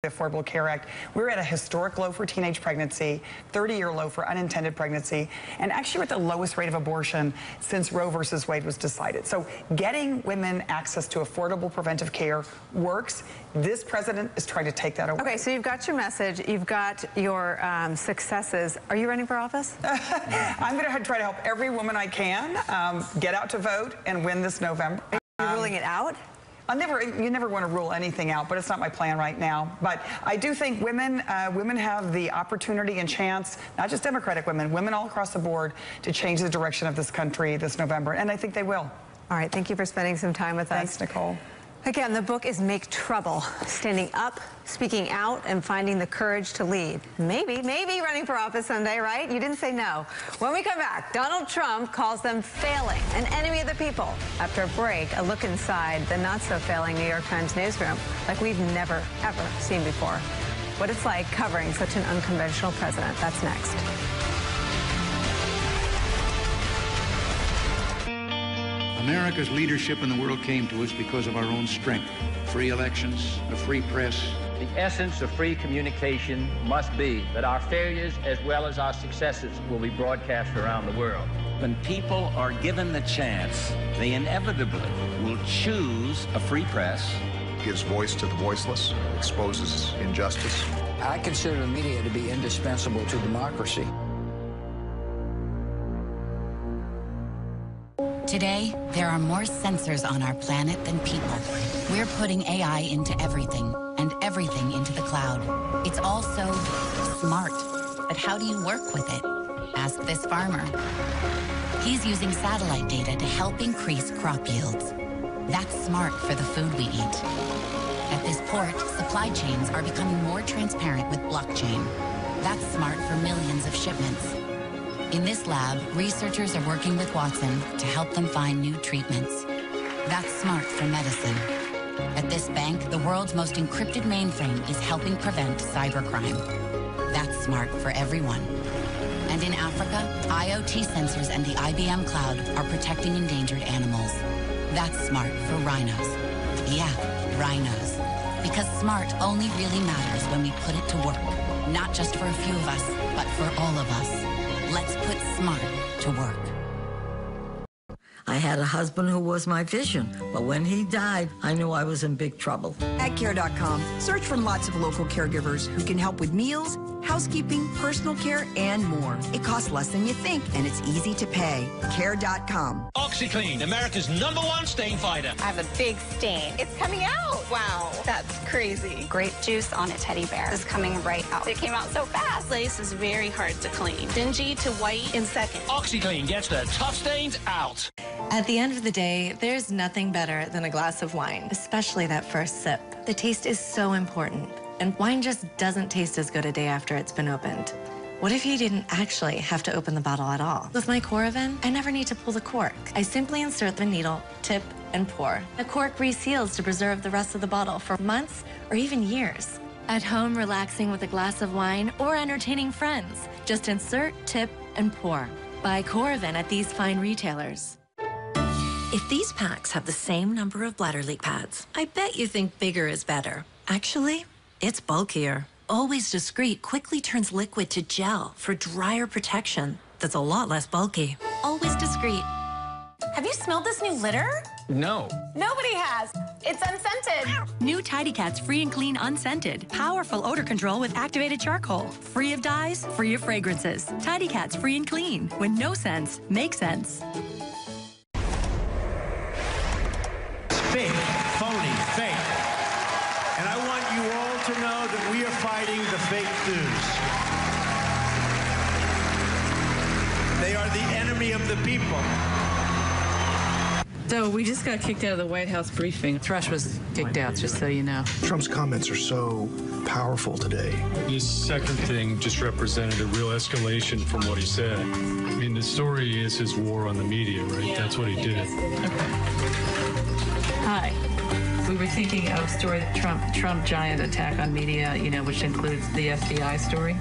Affordable Care Act, we're at a historic low for teenage pregnancy, 30-year low for unintended pregnancy, and actually we're at the lowest rate of abortion since Roe versus Wade was decided. So getting women access to affordable preventive care works. This president is trying to take that away. Okay, so you've got your message, you've got your successes. Are you running for office? I'm going to try to help every woman I can get out to vote and win this November. Are you ruling it out? You never want to rule anything out, but it's not my plan right now. But I do think women have the opportunity and chance, not just Democratic women, women all across the board, to change the direction of this country this November, and I think they will. All right, thank you for spending some time with us. Thanks, Nicole. Again, the book is Make Trouble, standing up, speaking out, and finding the courage to lead. Maybe running for office someday, right? You didn't say no. When we come back, Donald Trump calls them failing, an enemy of the people. After a break, a look inside the not-so-failing New York Times newsroom like we've never, ever seen before. What it's like covering such an unconventional president. That's next. America's leadership in the world came to us because of our own strength. Free elections, a free press. The essence of free communication must be that our failures as well as our successes will be broadcast around the world. When people are given the chance, they inevitably will choose a free press. Gives voice to the voiceless, exposes injustice. I consider the media to be indispensable to democracy. Today, there are more sensors on our planet than people. We're putting AI into everything, and everything into the cloud. It's all so smart. But how do you work with it? Ask this farmer. He's using satellite data to help increase crop yields. That's smart for the food we eat. At this port, supply chains are becoming more transparent with blockchain. That's smart for millions of shipments. In this lab, researchers are working with Watson to help them find new treatments. That's smart for medicine. At this bank, the world's most encrypted mainframe is helping prevent cybercrime. That's smart for everyone. And in Africa, IoT sensors and the IBM cloud are protecting endangered animals. That's smart for rhinos. Yeah, rhinos. Because smart only really matters when we put it to work. Not just for a few of us, but for all of us. Let's put smart to work. I had a husband who was my vision, but when he died, I knew I was in big trouble. At care.com, search for lots of local caregivers who can help with meals, housekeeping, personal care, and more. It costs less than you think, and it's easy to pay. Care.com. OxyClean, America's #1 stain fighter. I have a big stain. It's coming out. Wow, that's crazy. Grape juice on a teddy bear is coming right out. It came out so fast. Lace is very hard to clean. Dingy to white in seconds. OxyClean gets the tough stains out. At the end of the day, there's nothing better than a glass of wine, especially that first sip. The taste is so important, and wine just doesn't taste as good a day after it's been opened. What if you didn't actually have to open the bottle at all? With my Coravin, I never need to pull the cork. I simply insert the needle, tip, and pour. The cork reseals to preserve the rest of the bottle for months or even years. At home, relaxing with a glass of wine or entertaining friends, just insert, tip, and pour. Buy Coravin at these fine retailers. If these packs have the same number of bladder leak pads, I bet you think bigger is better. Actually, it's bulkier. Always Discreet quickly turns liquid to gel for drier protection that's a lot less bulky. Always Discreet. Have you smelled this new litter? No. Nobody has. It's unscented. New Tidy Cats Free and Clean Unscented. Powerful odor control with activated charcoal. Free of dyes, free of fragrances. Tidy Cats Free and Clean. When no scents make sense. Fake, phony, fake. And I want you all to know that we are fighting the fake news. They are the enemy of the people. So we just got kicked out of the White House briefing. Thrush was kicked out, just so you know. Trump's comments are so powerful today. This second thing just represented a real escalation from what he said. I mean, the story is his war on the media, right? Yeah. That's what he did. Okay. Hi. We were thinking of story Trump giant attack on media, you know, which includes the FBI story.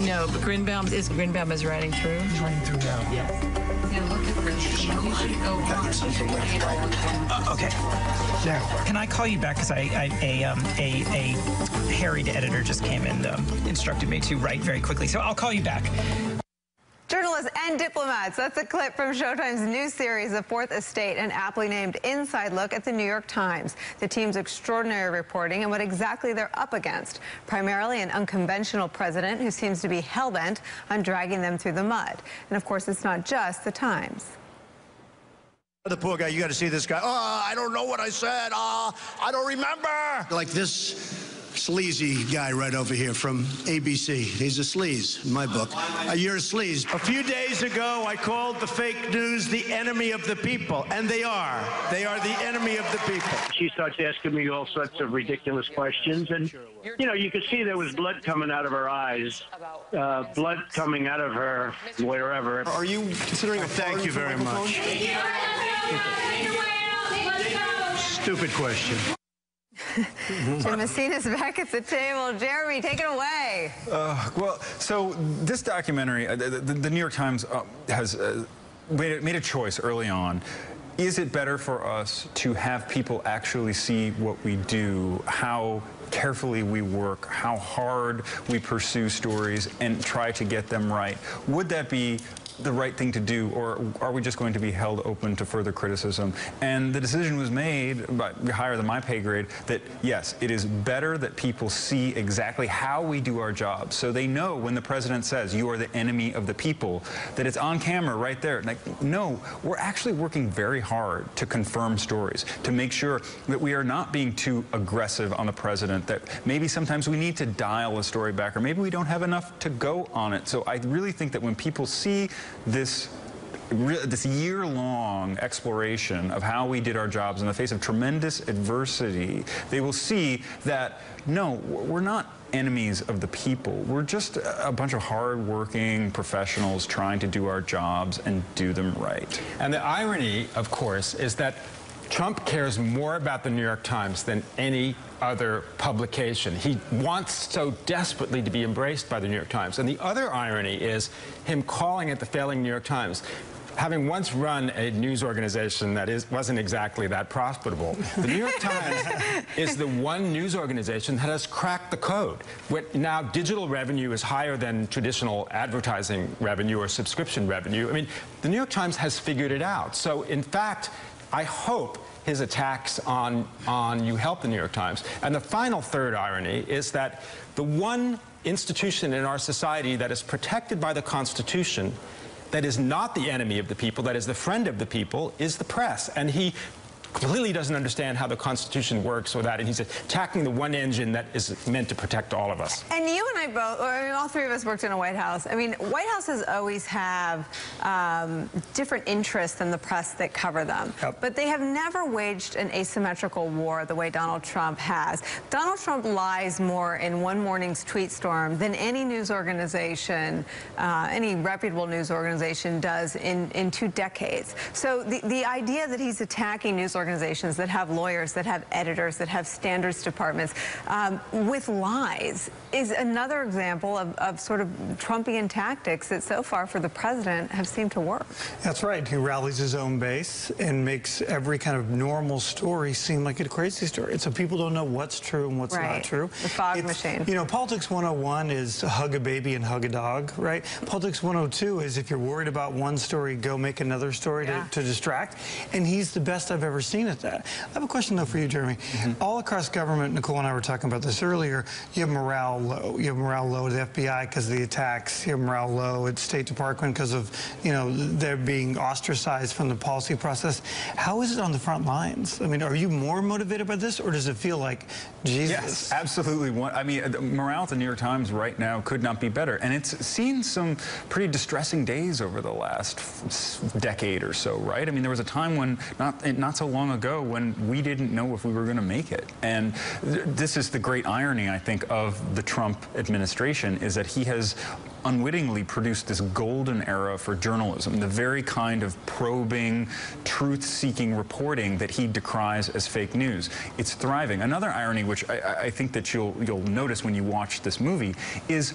No, but Grinbaum is writing through. He's writing through now. Yes. Okay. Now, can I call you back? Because a harried editor just came and instructed me to write very quickly. So I'll call you back. Journalists and diplomats. That's a clip from Showtime's new series, The Fourth Estate, an aptly named inside look at the New York Times. The team's extraordinary reporting and what exactly they're up against. Primarily an unconventional president who seems to be hell-bent on dragging them through the mud. And of course, it's not just the Times. The poor guy, you got to see this guy. Oh, I don't know what I said. I don't remember. Like this sleazy guy right over here from ABC. He's a sleaze in my book. You're a sleaze. A few days ago, I called the fake news the enemy of the people, and they are. They are the enemy of the people. She starts asking me all sorts of ridiculous questions, and, you know, you could see there was blood coming out of her eyes, blood coming out of her wherever. Are you considering a thank you very much? Stupid question. Jim Messina's back at the table. Jeremy, take it away. Well, so this documentary, the New York Times has made a choice early on. Is it better for us to have people actually see what we do, how carefully we work, how hard we pursue stories and try to get them right? Would that be the right thing to do, or are we just going to be held open to further criticism? And the decision was made by higher than my pay grade that yes, it is better that people see exactly how we do our jobs, so they know when the president says you are the enemy of the people, that it's on camera right there. Like, no, we're actually working very hard to confirm stories, to make sure that we are not being too aggressive on the president, that maybe sometimes we need to dial a story back, or maybe we don't have enough to go on it. So I really think that when people see this year-long exploration of how we did our jobs in the face of tremendous adversity, they will see that, no, we're not enemies of the people. We're just a bunch of hard-working professionals trying to do our jobs and do them right. And the irony, of course, is that Trump cares more about the New York Times than any other publication. He wants so desperately to be embraced by the New York Times. And the other irony is him calling it the failing New York Times. Having once run a news organization that wasn't exactly that profitable, the New York Times is the one news organization that has cracked the code. Now digital revenue is higher than traditional advertising revenue or subscription revenue. I mean, the New York Times has figured it out. So in fact, I hope his attacks on You Help the New York Times. And the final third irony is that the one institution in our society that is protected by the Constitution, that is not the enemy of the people, that is the friend of the people, is the press. And he completely doesn't understand how the Constitution works or that, and he's attacking the one engine that is meant to protect all of us. And you and I both, I mean, all three of us worked in a White House. I mean, White Houses always have different interests than the press that cover them. Yep. But they have never waged an asymmetrical war the way Donald Trump has. Donald Trump lies more in one morning's tweet storm than any news organization, any reputable news organization does in 2 decades. So the idea that he's attacking news organizations that have lawyers, that have editors, that have standards departments with lies is another example of sort of Trumpian tactics that so far for the president have seemed to work. That's right. He rallies his own base and makes every kind of normal story seem like a crazy story. So people don't know what's true and what's not true. The fog machine. You know, Politics 101 is hug a baby and hug a dog, right? Politics 102 is if you're worried about one story, go make another story to distract. And he's the best I've ever seen at that. I have a question, though, for you, Jeremy. All across government, Nicole and I were talking about this earlier, you have morale low. You have morale low at the FBI because of the attacks. You have morale low at State Department because of, you know, they're being ostracized from the policy process. How is it on the front lines? I mean, are you more motivated by this, or does it feel like, Jesus? Yes, absolutely. I mean, morale at the New York Times right now could not be better. And it's seen some pretty distressing days over the last decade or so, right? I mean, there was a time when, not so long ago, when we didn't know if we were going to make it. And this is the great irony, I think, of the Trump administration, is that he has unwittingly produced this golden era for journalism, the very kind of probing, truth-seeking reporting that he decries as fake news. It's thriving. Another irony, which I think that you'll notice when you watch this movie, is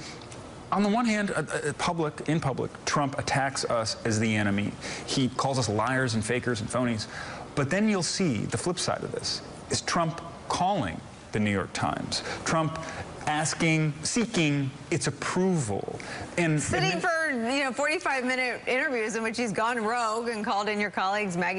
on the one hand, in public, Trump attacks us as the enemy. He calls us liars and fakers and phonies. But then you'll see the flip side of this is Trump calling the New York Times. Trump seeking its approval. And sitting for 45-minute interviews in which he's gone rogue and called in your colleagues Maggie